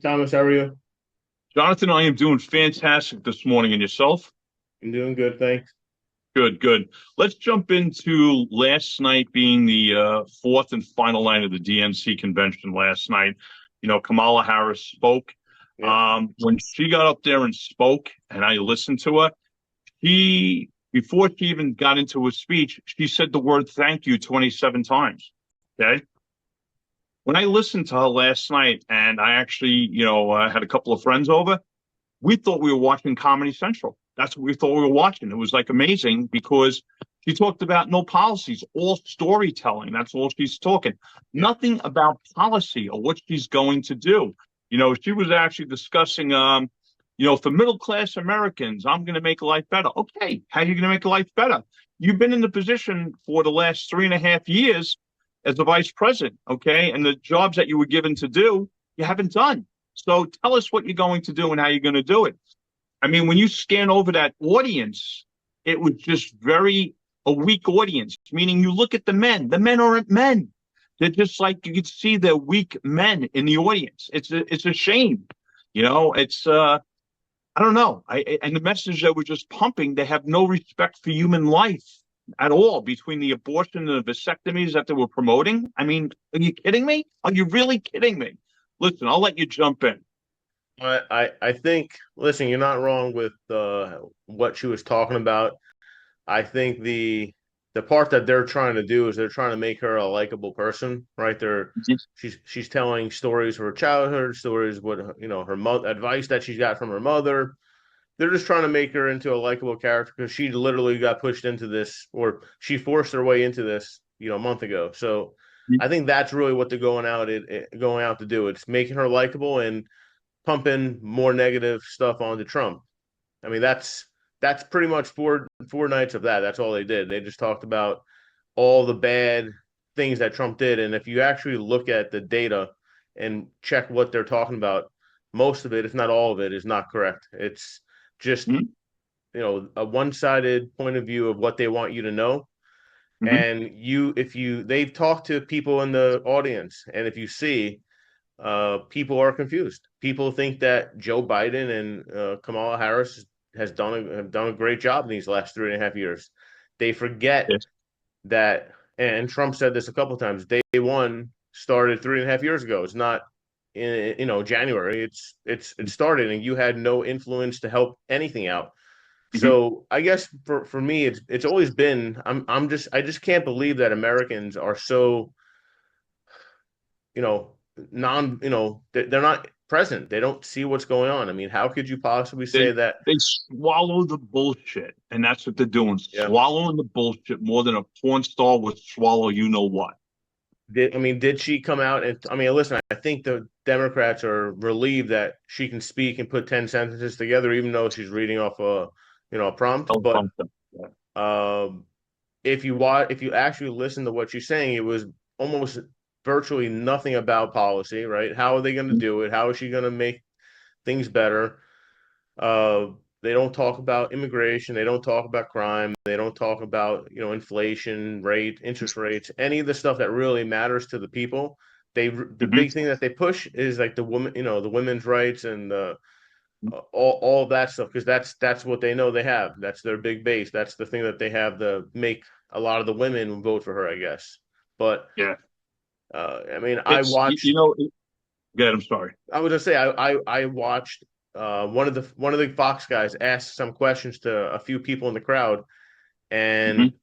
Thomas, how are you? Jonathan, I am doing fantastic this morning, and yourself? I'm doing good, thanks. Good, good. Let's jump into last night being the fourth and final night of the DNC convention last night. Kamala Harris spoke. Yeah. When she got up there and spoke, and I listened to her, before she even got into her speech, she said the word thank you 27 times. Okay. When I listened to her last night, and I actually, had a couple of friends over, we thought we were watching Comedy Central. That's what we thought we were watching. It was like amazing because she talked about no policies, all storytelling. That's all she's talking. Yeah. Nothing about policy or what she's going to do. She was actually discussing, for middle class Americans, I'm going to make life better. Okay, how are you going to make life better? You've been in the position for the last 3.5 years as the vice president, okay? And the jobs that you were given to do, you haven't done. So tell us what you're going to do and how you're going to do it. I mean, when you scan over that audience, it was just a weak audience, meaning you look at the men aren't men. They're just like, you could see they're weak men in the audience. It's a shame. I don't know. And the message that we're just pumping, they have no respect for human life at all between the abortion and the vasectomies that they were promoting. I mean, are you kidding me? Are you really kidding me? Listen, I'll let you jump in. I think, listen, you're not wrong with what she was talking about. I think the part that they're trying to do is they're trying to make her a likable person, right? She's telling stories of her childhood, stories what her mother advice that she got from her mother. They're just trying to make her into a likable character because she literally got pushed into this, or she forced her way into this, a month ago. So I think that's really what they're going out to do. It's making her likable and pumping more negative stuff onto Trump. I mean, that's pretty much four nights of that. That's all they did. They just talked about all the bad things that Trump did. And if you actually look at the data and check what they're talking about, most of it, if not all of it, is not correct. It's just Mm-hmm. a one-sided point of view of what they want you to know. Mm-hmm. And they've talked to people in the audience, and if you see, people are confused. People think that Joe Biden and Kamala Harris have done a great job in these last 3.5 years. They forget Yes. that, and Trump said this a couple of times. Day one started 3.5 years ago. It's not in January. It started, and you had no influence to help anything out. Mm-hmm. So I guess for me, it's always been. I just can't believe that Americans are so you know, they're not present. They don't see what's going on. I mean, how could you possibly say They that? they swallow the bullshit, and that's what they're doing. Yeah. Swallowing the bullshit more than a porn star would swallow you know what. Did she come out and, I mean, listen, I think the Democrats are relieved that she can speak and put 10 sentences together, even though she's reading off a prompt. But Yeah. um, if you actually listen to what she's saying, it was almost virtually nothing about policy, right? How are they going to do it? How is she going to make things better? Uh, they don't talk about immigration. They don't talk about crime. They don't talk about inflation rate, interest rates, any of the stuff that really matters to the people. The Mm-hmm. big thing that they push is like the woman, the women's rights and all of that stuff, because that's what they know they have. That's their big base. That's the thing that they have to make a lot of the women vote for her, I guess. But Yeah. I mean, It's you know. Good. I'm sorry. I was gonna say I watched one of the Fox guys ask some questions to a few people in the crowd, and Mm-hmm.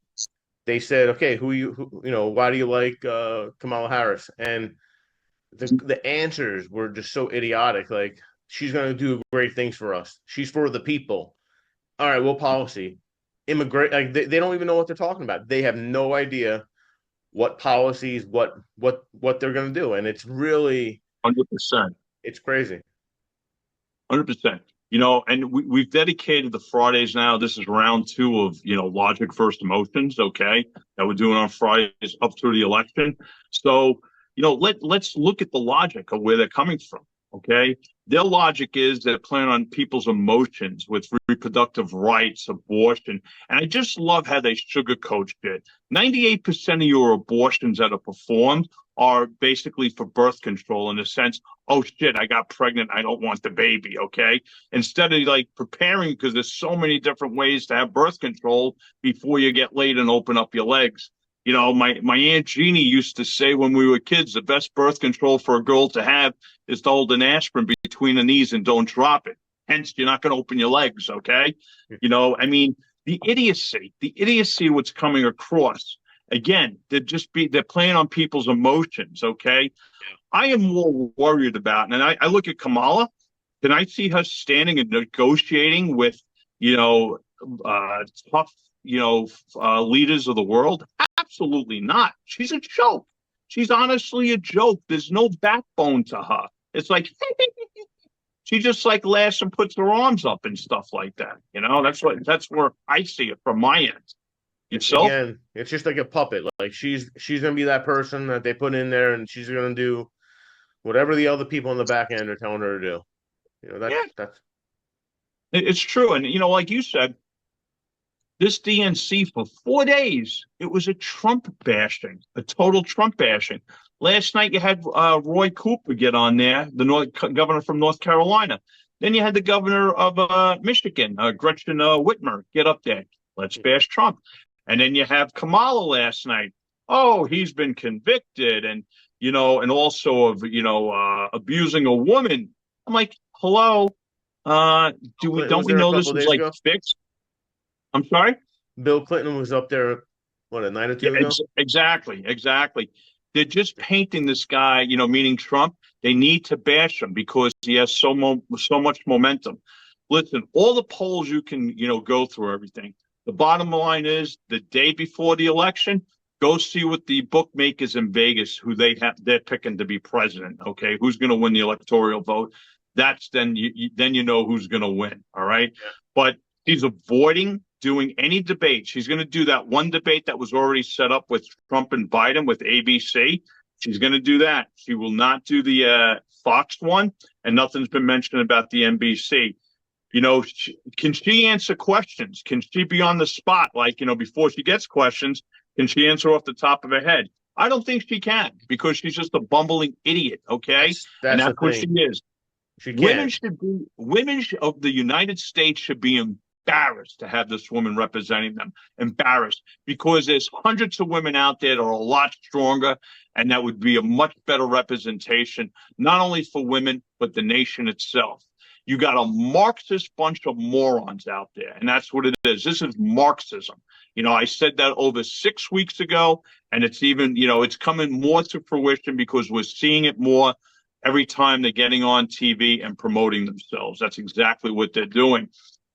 they said, "Okay, why do you like Kamala Harris?" And the answers were just so idiotic. Like, she's gonna do great things for us. She's for the people. All right, what policy? Immigrate? Like, they don't even know what they're talking about. They have no idea what policies, what they're gonna do, and it's really 100%. it's crazy. 100%. And we've dedicated the Fridays now. This is round two of, Logic First Emotions, okay, that we're doing on Fridays up through the election. So, let's look at the logic of where they're coming from, Okay. Their logic is they're playing on people's emotions with reproductive rights, abortion. And I just love how they sugarcoat it. 98% of your abortions that are performed are basically for birth control in the sense, oh shit, I got pregnant. I don't want the baby. Okay. Instead of like preparing, because there's so many different ways to have birth control before you get laid and open up your legs. You know, my Aunt Jeannie used to say when we were kids, the best birth control for a girl to have is to hold an aspirin between the knees and don't drop it. Hence, you're not going to open your legs, okay? You know, I mean, the idiocy what's coming across. Again, they're playing on people's emotions, okay? I am more worried about, and I look at Kamala. Can I see her standing and negotiating with, you know, tough, leaders of the world? Absolutely not. She's a joke. She's honestly a joke. There's no backbone to her. It's like she just like laughs and puts her arms up and stuff like that. You know, that's where I see it from my end. Yourself? Again, it's just like a puppet. Like she's gonna be that person that they put in there, and she's gonna do whatever the other people on the back end are telling her to do. You know, Yeah, that's it's true. And like you said, this DNC for 4 days, it was a Trump bashing, a total Trump bashing. Last night you had Roy Cooper get on there, the governor from North Carolina. Then you had the governor of Michigan, Gretchen Whitmer, get up there. Let's bash Trump. And then you have Kamala last night. Oh, he's been convicted, and and also of abusing a woman. I'm like, hello, don't was we there a know this couple of was days like ago. fixed? I'm sorry. Bill Clinton was up there, what, a night or Yeah, two ago? exactly. They're just painting this guy, meaning Trump. They need to bash him because he has so much momentum. Listen, all the polls you can, go through everything. The bottom line is the day before the election, go see what the bookmakers in Vegas, who they're picking to be president. Okay, who's going to win the electoral vote? That's then you know who's going to win. All right, Yeah. but he's avoiding doing any debate. She's going to do that one debate that was already set up with Trump and Biden with ABC. She's going to do that. She will not do the Fox one, and nothing's been mentioned about the NBC. Can she answer questions? Can she be on the spot? Like, before she gets questions, can she answer off the top of her head? I don't think she can because she's just a bumbling idiot. Okay. And That's the that's what she thing. is. She can. Women of the United States should be embarrassed to have this woman representing them. Embarrassed because there's hundreds of women out there that are a lot stronger, and that would be a much better representation, not only for women, but the nation itself. You got a Marxist bunch of morons out there, and that's what it is. This is Marxism. I said that over 6 weeks ago, and it's even, it's coming more to fruition because we're seeing it more every time they're getting on TV and promoting themselves. That's exactly what they're doing.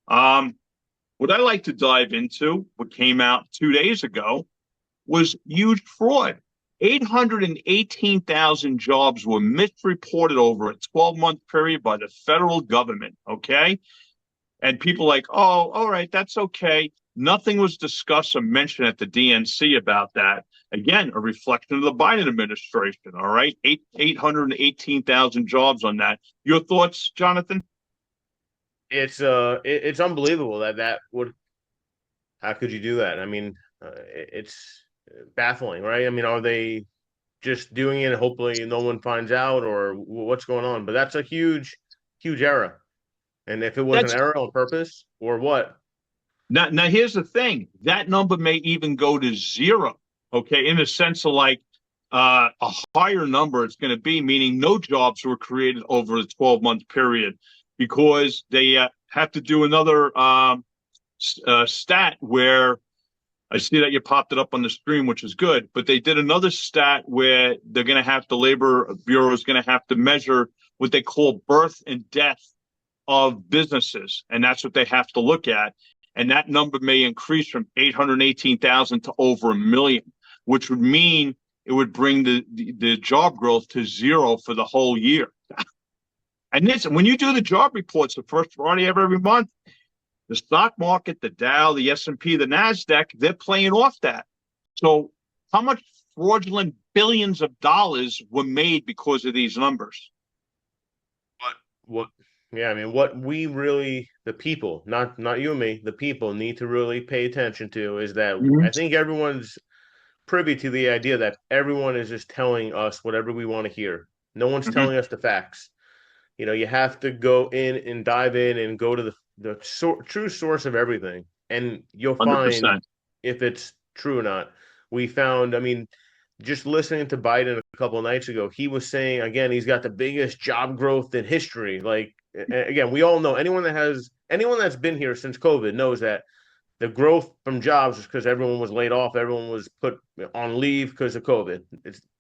What I like to dive into, what came out 2 days ago, was huge fraud. 818,000 jobs were misreported over a 12-month period by the federal government, okay? And people like, oh, all right, that's okay. Nothing was discussed or mentioned at the DNC about that. Again, a reflection of the Biden administration, all right? 818,000 jobs on that. Your thoughts, Jonathan? It's unbelievable that would. How could you do that? I mean, it's baffling, right? I mean, are they just doing it? Hopefully, no one finds out, or what's going on? But that's a huge error. And if it was an That's error on purpose or what? now here's the thing. That number may even go to zero, okay, in the sense of like a higher number it's going to be, meaning no jobs were created over a 12-month period because they have to do another stat where I see that you popped it up on the screen, which is good, but they did another stat where they're going to have the Labor Bureau is going to have to measure what they call birth and death of businesses. And that's what they have to look at. And that number may increase from 818,000 to over a million, which would mean it would bring the job growth to zero for the whole year. And this, when you do the job reports the first Friday of every month, the stock market, the Dow, the S&P, the NASDAQ, they're playing off that. So how much fraudulent billions of dollars were made because of these numbers? what yeah, I mean what we really the people, not you and me, the people need to really pay attention to is that Mhm. I think everyone's privy to the idea that everyone is just telling us whatever we want to hear. No one's Mhm. telling us the facts. You have to go in and dive in and go to the true source of everything, and you'll find 100%. if it's true or not. We found, I mean, just listening to Biden a couple of nights ago, he was saying again he's got the biggest job growth in history. Like again, we all know anyone that's been here since COVID knows that the growth from jobs is because everyone was laid off, everyone was put on leave because of COVID.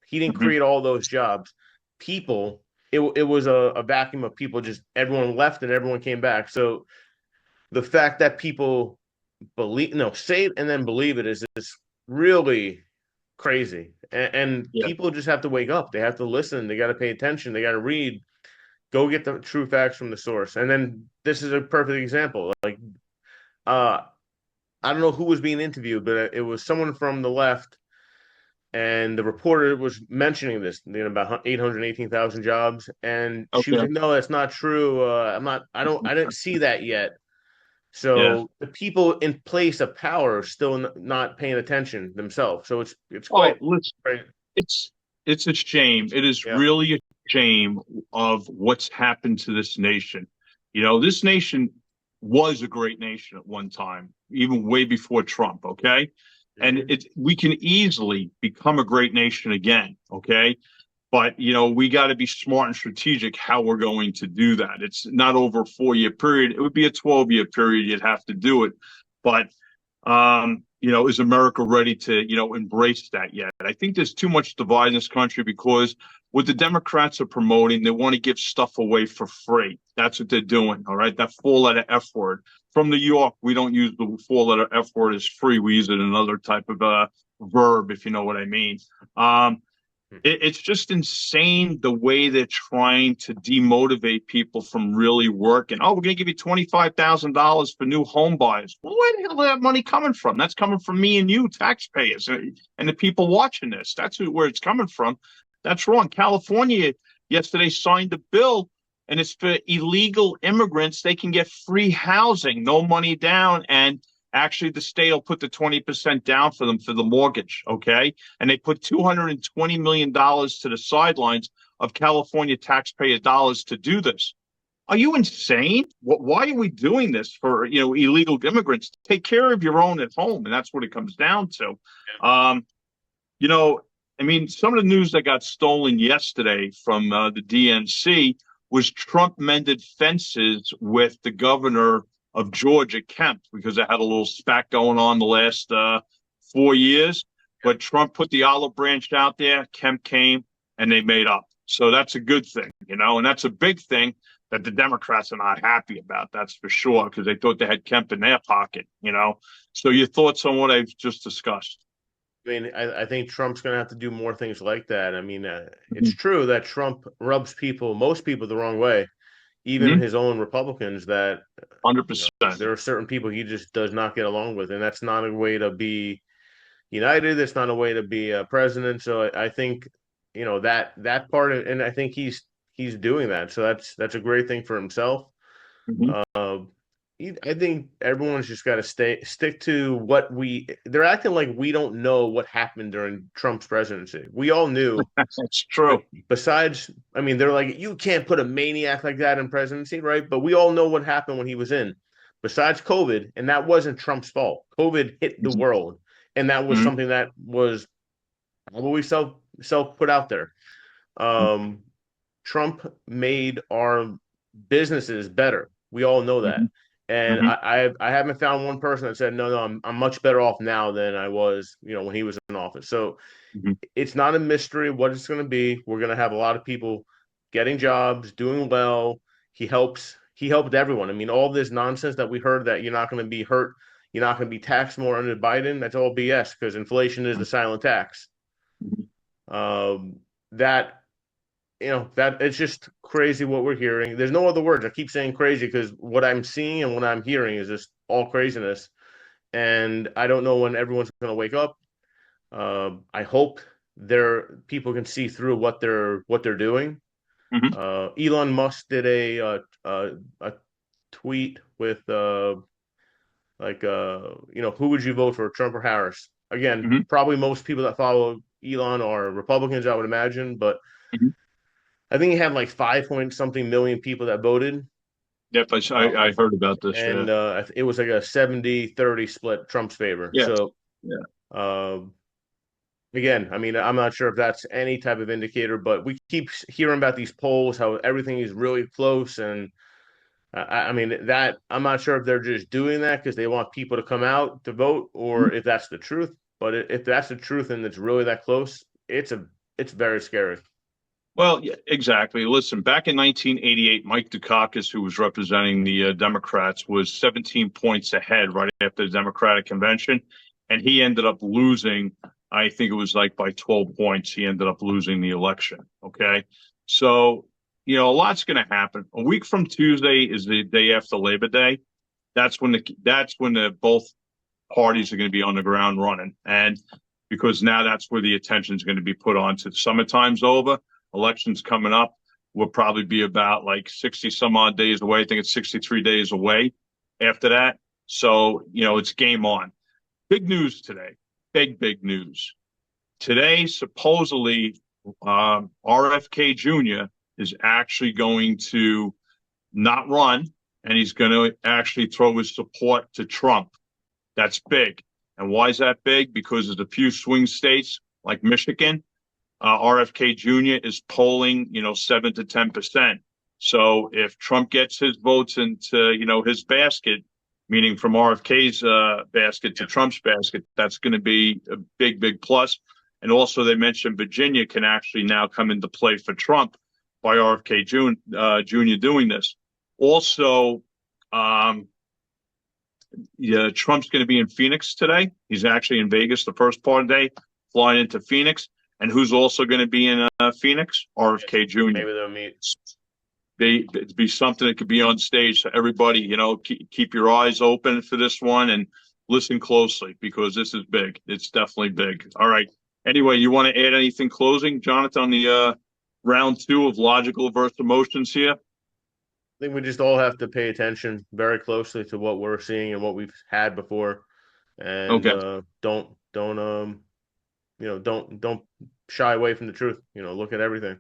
He didn't Mhm. create all those jobs. People, it was a vacuum of people. Just everyone left and everyone came back. So the fact that people believe, no, say it and then believe it is just really crazy. And Yeah. people just have to wake up. They have to listen. They got to pay attention. They got to read. Go get the true facts from the source. And then this is a perfect example. Like, uh, I don't know who was being interviewed, but it was someone from the left, and the reporter was mentioning this, about 818,000 jobs, and she was Okay. like, "No, that's not true. I'm not. I didn't see that yet." Yeah. So the people in place of power are still not paying attention themselves. So it's Oh, quite, listen, quite it's it's a shame. It is yeah. really a shame of what's happened to this nation. This nation was a great nation at one time, even way before Trump, okay? And Hmm. we can easily become a great nation again, okay? But we got to be smart and strategic how we're going to do that. It's not over a 4 year period. It would be a 12-year period. You'd have to do it. But is America ready to, embrace that yet? I think there's too much divide in this country because what the Democrats are promoting, they want to give stuff away for free. That's what they're doing. All right. That four-letter F word. From New York, we don't use the four-letter F word as free. We use it in another type of verb, if you know what I mean. Um, it's just insane the way they're trying to demotivate people from really working. Oh, we're going to give you $25,000 for new home buyers. Well, where the hell is that money coming from? That's coming from me and you, taxpayers, and the people watching this. That's where it's coming from. That's wrong. California yesterday signed a bill, and it's for illegal immigrants. They can get free housing, no money down, and actually the state will put the 20% down for them for the mortgage. Okay. And they put $220 million to the sidelines of California taxpayer dollars to do this. Are you insane? Why are we doing this for illegal immigrants? Take care of your own at home, and that's what it comes down to. Um, you know, I mean, some of the news that got stolen yesterday from the DNC was Trump mended fences with the governor of Georgia, Kemp, because they had a little spat going on the last 4 years. But Trump put the olive branch out there. Kemp came and they made up. So that's a good thing, and that's a big thing that the Democrats are not happy about. That's for sure, because they thought they had Kemp in their pocket. So your thoughts on what I've just discussed? I mean, I think Trump's going to have to do more things like that. I mean, it's Mm-hmm. true that Trump rubs most people the wrong way, even Mm-hmm. his own Republicans that 100%. there are certain people he just does not get along with, and that's not a way to be united. It's not a way to be a president. So I think that part, and I think he's doing that. So that's a great thing for himself. Mm-hmm. Uh, I think everyone's just got to stick to what they're acting like we don't know what happened during Trump's presidency. We all knew, That's but true. besides, I mean, they're like, you can't put a maniac like that in presidency, right? But we all know what happened when he was in. Besides COVID, and that wasn't Trump's fault. COVID hit the world, and that was Mm-hmm. something that was probably self put out there. Um, Trump made our businesses better. We all know that. Mm-hmm. And Mm-hmm. I haven't found one person that said, no, I'm much better off now than I was, when he was in office. So Mm-hmm. it's not a mystery what it's going to be. We're going to have a lot of people getting jobs, doing well. He helped everyone. I mean, all this nonsense that we heard that you're not going to be hurt, you're not going to be taxed more under Biden, that's all BS because inflation is the silent tax. Mm-hmm. Um, that that it's just crazy what we're hearing. There's no other words. I keep saying crazy because what I'm seeing and what I'm hearing is just all craziness. And I don't know when everyone's going to wake up. I hope people can see through what they're doing. Hmm. Elon Musk did a tweet with who would you vote for, Trump or Harris? Again, Hmm. probably most people that follow Elon are Republicans, I would imagine, but Hmm. I think he had like 5 point something million people that voted. Yep, I heard about this. Yeah, And it was like a 70-30 split Trump's favor. yeah, So yeah. uh, again, I mean, I'm not sure if that's any type of indicator, but we keep hearing about these polls, how everything is really close. And I mean, that I'm not sure if they're just doing that because they want people to come out to vote or if that's the truth. But if that's the truth and it's really that close, it's very scary. Well, yeah, exactly. Listen, back in 1988, Mike Dukakis, who was representing the Democrats, was 17 points ahead right after the Democratic convention, and he ended up losing. I think it was like by 12 points. He ended up losing the election. Okay, so a lot's going to happen. A week from Tuesday is the day after Labor Day. That's when the both parties are going to be on the ground running, and because now that's where the attention is going to be put on to summertime's over, elections coming up. Will probably be about like 60 some odd days away. I think it's 63 days away after that. So, it's game on. Big news today. Big news. Today, supposedly, RFK Jr. is actually going to not run, and he's going to actually throw his support to Trump. That's big. And why is that big? Because there's a few swing states like Michigan. RFK Jr. is polling, 7 to 10%. So if Trump gets his votes into, his basket, meaning from RFK's basket to Trump's basket, that's going to be a big plus. And also, they mentioned Virginia can actually now come into play for Trump by RFK Jr. Doing this. Also, yeah, Trump's going to be in Phoenix today. He's actually in Vegas the first part of the day, flying into Phoenix. And who's also going to be in Phoenix? RFK Jr. Maybe they'll meet. It'd be something that could be on stage. So everybody, keep your eyes open for this one and listen closely because this is big. It's definitely big. All right. Anyway, you want to add anything closing, Jonathan, on the round two of logical versus emotions here? I think we just all have to pay attention very closely to what we're seeing and what we've had before, and Okay. don't shy away from the truth. Look at everything.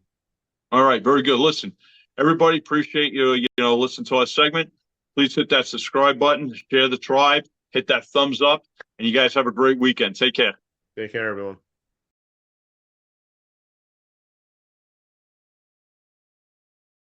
All right, very good. Listen, everybody, appreciate you. Listen to our segment. Please hit that subscribe button, share the tribe, hit that thumbs up, and you guys have a great weekend. Take care. Take care, everyone.